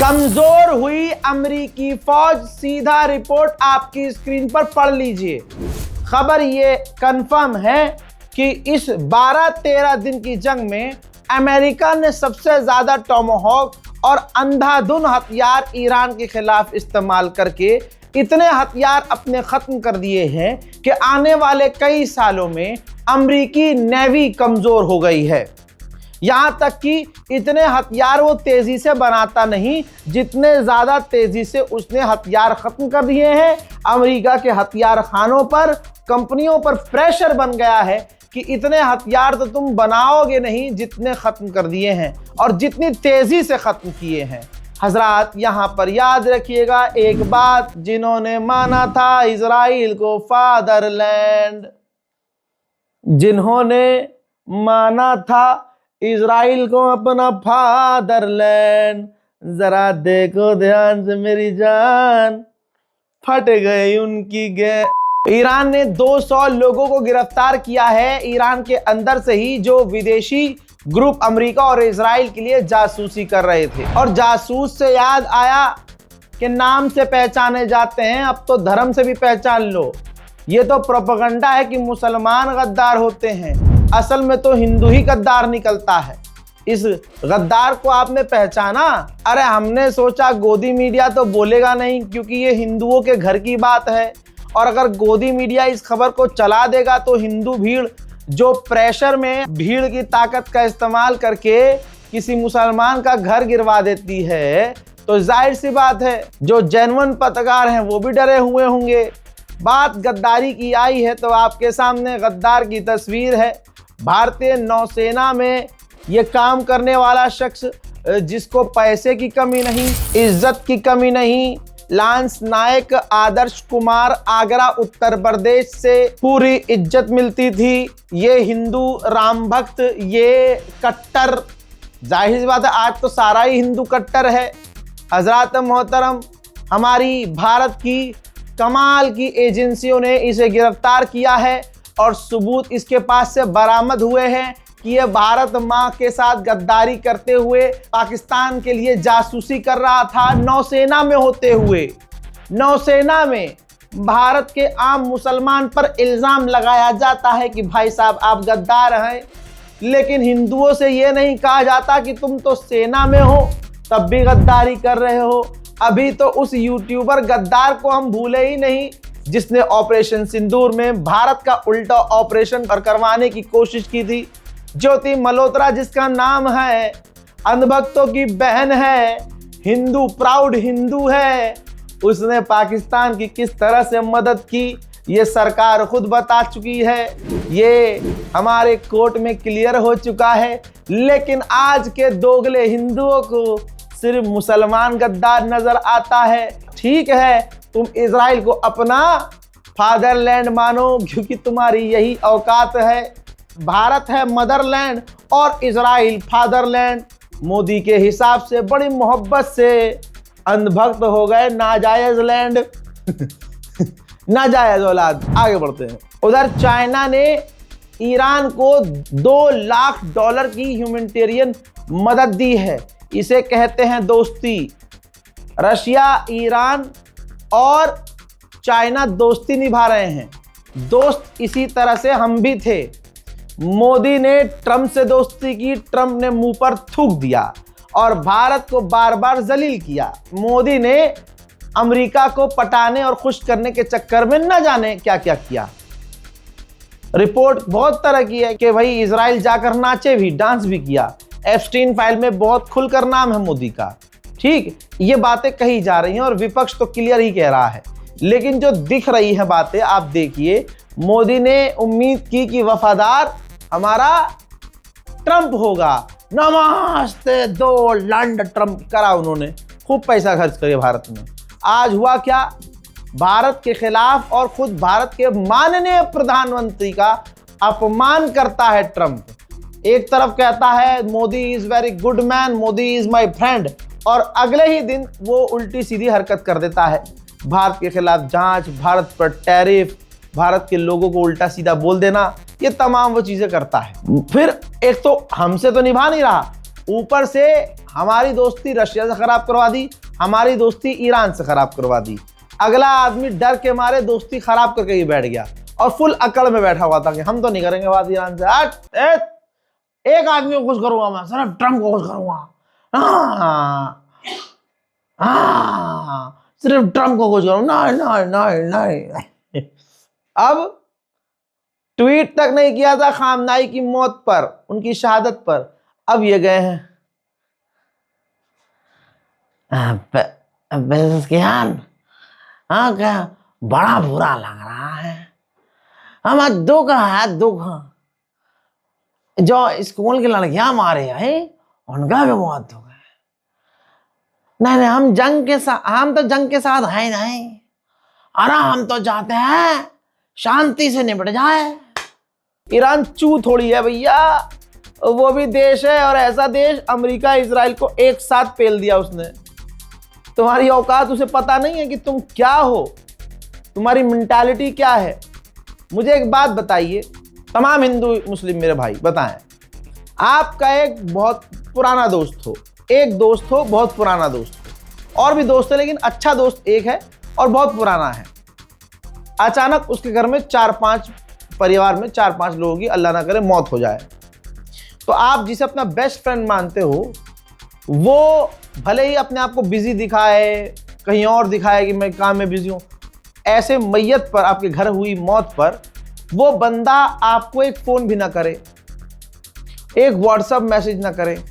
कमजोर हुई अमेरिकी फौज, सीधा रिपोर्ट आपकी स्क्रीन पर पढ़ लीजिए। खबर ये कंफर्म है कि इस 12-13 दिन की जंग में अमेरिका ने सबसे ज्यादा टॉमहॉक और अंधाधुन हथियार ईरान के खिलाफ इस्तेमाल करके इतने हथियार अपने खत्म कर दिए हैं कि आने वाले कई सालों में अमेरिकी नेवी कमजोर हो गई है। यहां तक कि इतने हथियार वो तेजी से बनाता नहीं जितने ज्यादा तेजी से उसने हथियार खत्म कर दिए हैं। अमेरिका के हथियार खानों पर, कंपनियों पर प्रेशर बन गया है कि इतने हथियार तो तुम बनाओगे नहीं जितने खत्म कर दिए हैं और जितनी तेजी से खत्म किए हैं। हजरात, यहां पर याद रखिएगा एक बात, जिन्होंने माना था इजराइल को फादरलैंड, जिन्होंने माना था इजराइल को अपना फादरलैंड, जरा देखो ध्यान से मेरी जान, फट गई उनकी गे। ईरान ने 200 लोगों को गिरफ्तार किया है ईरान के अंदर से ही, जो विदेशी ग्रुप अमेरिका और इजराइल के लिए जासूसी कर रहे थे। और जासूस से याद आया कि नाम से पहचाने जाते हैं, अब तो धर्म से भी पहचान लो। ये तो प्रोपेगेंडा है कि मुसलमान गद्दार होते हैं, असल में तो हिंदू ही गद्दार निकलता है। इस गद्दार को आपने पहचाना? अरे हमने सोचा गोदी मीडिया तो बोलेगा नहीं क्योंकि ये हिंदुओं के घर की बात है, और अगर गोदी मीडिया इस खबर को चला देगा तो हिंदू भीड़ जो प्रेशर में भीड़ की ताकत का इस्तेमाल करके किसी मुसलमान का घर गिरवा देती है, तो जाहिर सी बात है जो जेन्युइन पत्रकार हैं वो भी डरे हुए होंगे। बात गद्दारी की आई है तो आपके सामने गद्दार की तस्वीर है। भारतीय नौसेना में ये काम करने वाला शख्स, जिसको पैसे की कमी नहीं, इज्जत की कमी नहीं, लांस नायक आदर्श कुमार, आगरा उत्तर प्रदेश से पूरी इज्जत मिलती थी। ये हिंदू राम भक्त, ये कट्टर, जाहिर सी बात है आज तो सारा ही हिंदू कट्टर है। हजरात मोहतरम, हमारी भारत की कमाल की एजेंसियों ने इसे गिरफ्तार किया है और सबूत इसके पास से बरामद हुए हैं कि यह भारत माँ के साथ गद्दारी करते हुए पाकिस्तान के लिए जासूसी कर रहा था। नौसेना में होते हुए, नौसेना में भारत के आम मुसलमान पर इल्ज़ाम लगाया जाता है कि भाई साहब आप गद्दार हैं, लेकिन हिंदुओं से ये नहीं कहा जाता कि तुम तो सेना में हो तब भी गद्दारी कर रहे हो। अभी तो उस यूट्यूबर गद्दार को हम भूले ही नहीं जिसने ऑपरेशन सिंदूर में भारत का उल्टा ऑपरेशन करवाने की कोशिश की थी। ज्योति मल्होत्रा, जिसका नाम है, अंधभक्तों की बहन है, हिंदू, प्राउड हिंदू है, उसने पाकिस्तान की किस तरह से मदद की ये सरकार खुद बता चुकी है। ये हमारे कोर्ट में क्लियर हो चुका है। लेकिन आज के दोगले हिंदुओं को सिर्फ मुसलमान गद्दार नजर आता है। ठीक है, तुम इजराइल को अपना फादरलैंड मानो क्योंकि तुम्हारी यही औकात है। भारत है मदरलैंड और इजराइल फादरलैंड। मोदी के हिसाब से बड़ी मोहब्बत से अंधभक्त हो गए नाजायज लैंड। नाजायज औलाद। आगे बढ़ते हैं। उधर चाइना ने ईरान को $2 लाख की ह्यूमैनिटेरियन मदद दी है। इसे कहते हैं दोस्ती। रशिया, ईरान और चाइना दोस्ती निभा रहे हैं। दोस्त इसी तरह से हम भी थे। मोदी ने ट्रंप से दोस्ती की, ट्रंप ने मुंह पर थूक दिया और भारत को बार बार जलील किया। मोदी ने अमेरिका को पटाने और खुश करने के चक्कर में न जाने क्या क्या किया। रिपोर्ट बहुत तरह की है कि भाई इजराइल जाकर नाचे भी, डांस भी किया। एप्स्टीन फाइल में बहुत खुलकर नाम है मोदी का। ठीक, ये बातें कही जा रही हैं और विपक्ष तो क्लियर ही कह रहा है, लेकिन जो दिख रही है बातें आप देखिए। मोदी ने उम्मीद की कि वफादार हमारा ट्रंप होगा। नमस्ते दो लंड ट्रंप करा उन्होंने, खूब पैसा खर्च करे भारत में। आज हुआ क्या? भारत के खिलाफ और खुद भारत के माननीय प्रधानमंत्री का अपमान करता है ट्रंप। एक तरफ कहता है Modi is very good man, Modi is my friend, और अगले ही दिन वो उल्टी सीधी हरकत कर देता है। भारत के खिलाफ जांच, भारत पर टैरिफ, भारत के लोगों को उल्टा सीधा बोल देना, ये तमाम वो चीजें करता है। फिर एक तो हमसे तो निभा नहीं रहा, ऊपर से हमारी दोस्ती रशिया से खराब करवा दी, हमारी दोस्ती ईरान से खराब करवा दी। अगला आदमी डर के मारे दोस्ती खराब करके ही बैठ गया और फुल अकड़ में बैठा हुआ था कि हम तो नहीं करेंगे बात ईरान से। एक आदमी को खुश करूंगा मैं, सिर्फ ट्रम्प को खुश करूंगा। सिर्फ ट्रम्प को खुश करूंगा। नहीं। अब ट्वीट तक नहीं किया था खामनाई की मौत पर, उनकी शहादत पर, अब ये गए हैं हाँ क्या बड़ा बुरा लग रहा है, हमें दुख है, दुख जो स्कूल की लड़कियां मारे हैं उनका भी बहुत दुख है। नहीं हम तो जंग के साथ है नहीं, अरे हम तो चाहते हैं शांति से निपट जाए। ईरान चू थोड़ी है भैया, वो भी देश है, और ऐसा देश अमेरिका इजराइल को एक साथ पेल दिया उसने। तुम्हारी औकात उसे पता नहीं है कि तुम क्या हो, तुम्हारी मेंटालिटी क्या है। मुझे एक बात बताइए, तमाम हिंदू मुस्लिम मेरे भाई बताएं, आपका एक बहुत पुराना दोस्त हो, एक दोस्त हो बहुत पुराना दोस्त हो, और भी दोस्त है लेकिन अच्छा दोस्त एक है और बहुत पुराना है। अचानक उसके घर में 4-5 परिवार में 4-5 लोगों की अल्लाह ना करे मौत हो जाए, तो आप जिसे अपना बेस्ट फ्रेंड मानते हो वो भले ही अपने आप को बिजी दिखाए, कहीं और दिखाए कि मैं काम में बिजी हूं, ऐसे मैयत पर, आपके घर हुई मौत पर वो बंदा आपको एक फोन भी ना करे, एक व्हाट्सएप मैसेज ना करे,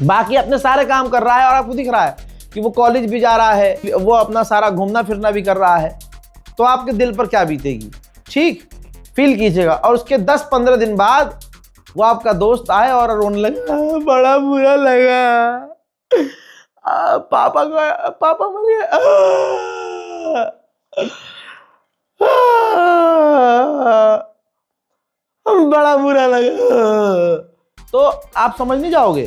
बाकी अपने सारे काम कर रहा है और आपको दिख रहा है कि वो कॉलेज भी जा रहा है, वो अपना सारा घूमना फिरना भी कर रहा है, तो आपके दिल पर क्या बीतेगी, ठीक फील कीजिएगा। और उसके 10-15 दिन बाद वो आपका दोस्त आए और रोने लगा, बड़ा बुरा लगा, पापा मर गया, बड़ा बुरा लगा, तो आप समझ नहीं जाओगे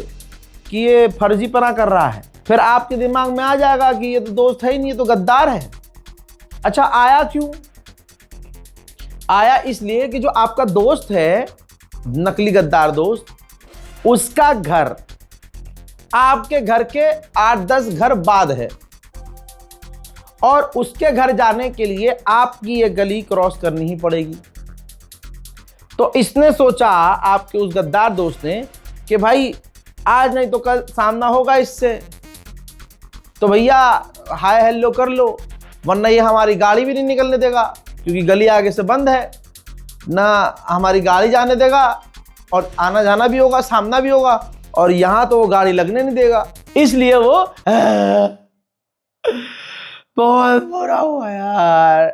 कि ये फर्जीपना कर रहा है। फिर आपके दिमाग में आ जाएगा कि ये तो दोस्त है ही नहीं, ये तो गद्दार है। अच्छा, आया क्यों? आया इसलिए कि जो आपका दोस्त है, नकली गद्दार दोस्त, उसका घर आपके घर के 8-10 घर बाद है, और उसके घर जाने के लिए आपकी ये गली क्रॉस करनी ही पड़ेगी। तो इसने सोचा, आपके उस गद्दार दोस्त ने, कि भाई आज नहीं तो कल सामना होगा इससे, तो भैया हाय हेलो कर लो, वरना ये हमारी गाड़ी भी नहीं निकलने देगा, क्योंकि गली आगे से बंद है, ना हमारी गाड़ी जाने देगा, और आना जाना भी होगा, सामना भी होगा, और यहां तो वो गाड़ी लगने नहीं देगा। इसलिए वो बहुत बुरा हुआ यार,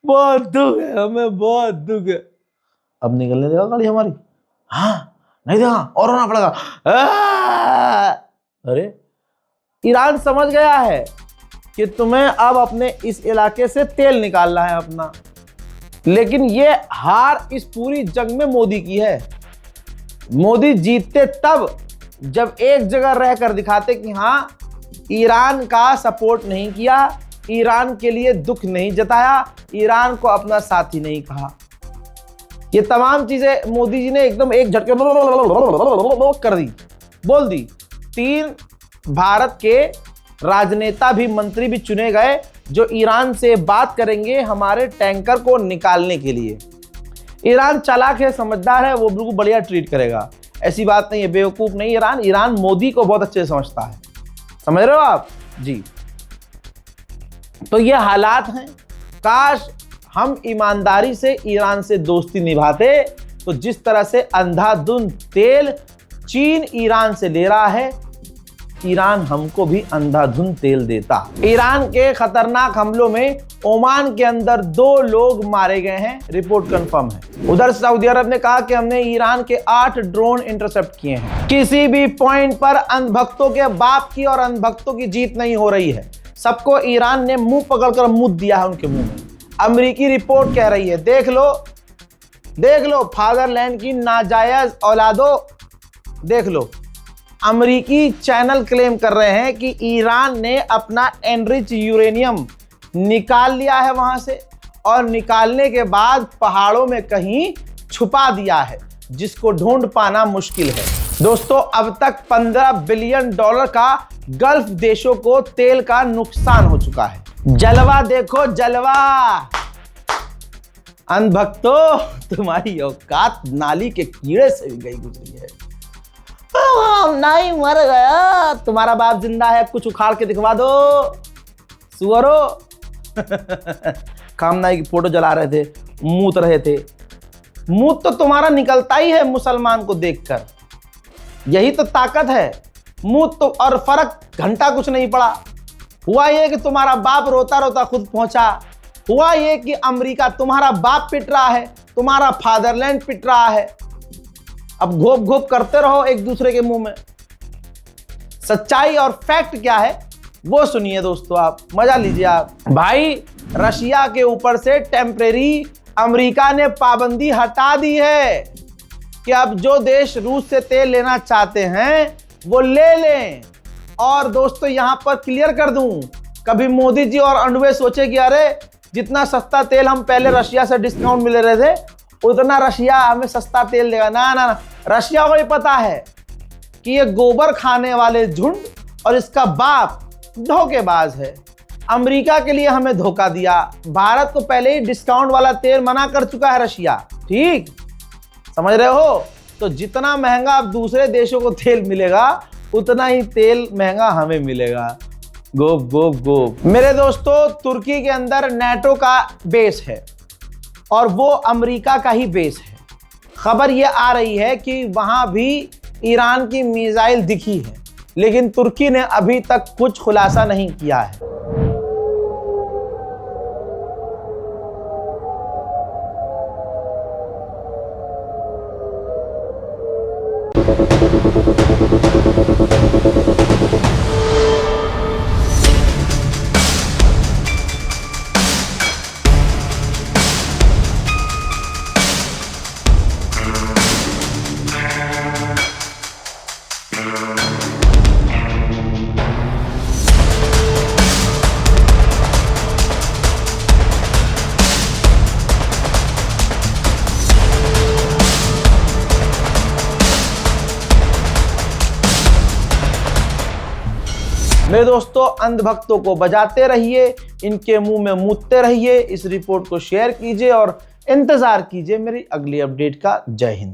बहुत दुख है हमें, बहुत दुख है। अब निकलने देगा गाड़ी हमारी? हाँ नहीं देगा, और होना पड़ेगा। अरे ईरान समझ गया है कि तुम्हें अब अपने इस इलाके से तेल निकालना है अपना, लेकिन ये हार इस पूरी जंग में मोदी की है। मोदी जीतते तब जब एक जगह रहकर दिखाते कि हाँ, ईरान का सपोर्ट नहीं किया, ईरान के लिए दुख नहीं जताया, ईरान को अपना साथी नहीं कहा। ये तमाम चीजें मोदी जी ने एकदम एक झटके कर दी, बोल दी। 3 भारत के राजनेता भी, मंत्री भी चुने गए जो ईरान से बात करेंगे हमारे टैंकर को निकालने के लिए। ईरान चालाक है, समझदार है, वो बिल्कुल बढ़िया ट्रीट करेगा, ऐसी बात नहीं है, बेवकूफ नहीं ईरान मोदी को बहुत अच्छे से समझता है, समझ रहे हो आप जी। तो ये हालात हैं। काश हम ईमानदारी से ईरान से दोस्ती निभाते, तो जिस तरह से अंधाधुंध तेल चीन ईरान से ले रहा है, ईरान हमको भी अंधाधुंध तेल देता। ईरान के खतरनाक हमलों में ओमान के अंदर 2 लोग मारे गए हैं, रिपोर्ट कंफर्म है। उधर सऊदी अरब ने कहा कि हमने ईरान के 8 ड्रोन इंटरसेप्ट किए हैं। किसी भी पॉइंट पर अंधभक्तों के बाप की और अंधभक्तों की जीत नहीं हो रही है, सबको ईरान ने मुंह पकड़कर मुद्द दिया है उनके मुंह में। अमेरिकी रिपोर्ट कह रही है, देख लो फादरलैंड की नाजायज औलादो, देख लो। अमेरिकी चैनल क्लेम कर रहे हैं कि ईरान ने अपना एनरिच यूरेनियम निकाल लिया है वहां से, और निकालने के बाद पहाड़ों में कहीं छुपा दिया है, जिसको ढूंढ पाना मुश्किल है। दोस्तों, अब तक $15 बिलियन का गल्फ देशों को तेल का नुकसान हो चुका है। जलवा देखो जलवा। अंधभक्तों, तुम्हारी औकात नाली के कीड़े से भी गई गुजरी है। नहीं, मर गया। तुम्हारा बाप जिंदा है, कुछ उखाड़ के दिखवा दो सुअरो। कामनाई की फोटो जला रहे थे, मूत रहे थे। मूत तो तुम्हारा निकलता ही है मुसलमान को देखकर, यही तो ताकत है। मूत तो, और फर्क घंटा कुछ नहीं पड़ा। हुआ ये कि तुम्हारा बाप रोता रोता खुद पहुंचा। हुआ ये कि अमेरिका तुम्हारा बाप पिट रहा है, तुम्हारा फादरलैंड पिट रहा है। अब घोप घोप करते रहो एक दूसरे के मुंह में। सच्चाई और फैक्ट क्या है वो सुनिए दोस्तों, आप मजा लीजिए आप। भाई, रशिया के ऊपर से टेम्परेरी अमेरिका ने पाबंदी हटा दी है कि अब जो देश रूस से तेल लेना चाहते हैं वो ले लें। और दोस्तों, यहां पर क्लियर कर दूं, कभी मोदी जी और अंडवे सोचे कि अरे जितना सस्ता तेल हम पहले रशिया से डिस्काउंट मिले रहे थे उतना रशिया हमें सस्ता तेल देगा। ना ना ना, रशिया को ये पता है कि ये गोबर खाने वाले झुंड और इसका बाप धोखेबाज है। अमेरिका के लिए हमें धोखा दिया। भारत को पहले ही डिस्काउंट वाला तेल मना कर चुका है रशिया, ठीक समझ रहे हो? तो जितना महंगा अब दूसरे देशों को तेल मिलेगा उतना ही तेल महंगा हमें मिलेगा। गोप गोप गोप। मेरे दोस्तों, तुर्की के अंदर नेटो का बेस है और वो अमेरिका का ही बेस है। खबर ये आ रही है कि वहां भी ईरान की मिसाइल दिखी है, लेकिन तुर्की ने अभी तक कुछ खुलासा नहीं किया है। मेरे दोस्तों, अंधभक्तों को बजाते रहिए, इनके मुंह में मूतते रहिए। इस रिपोर्ट को शेयर कीजिए और इंतजार कीजिए मेरी अगली अपडेट का। जय हिंद।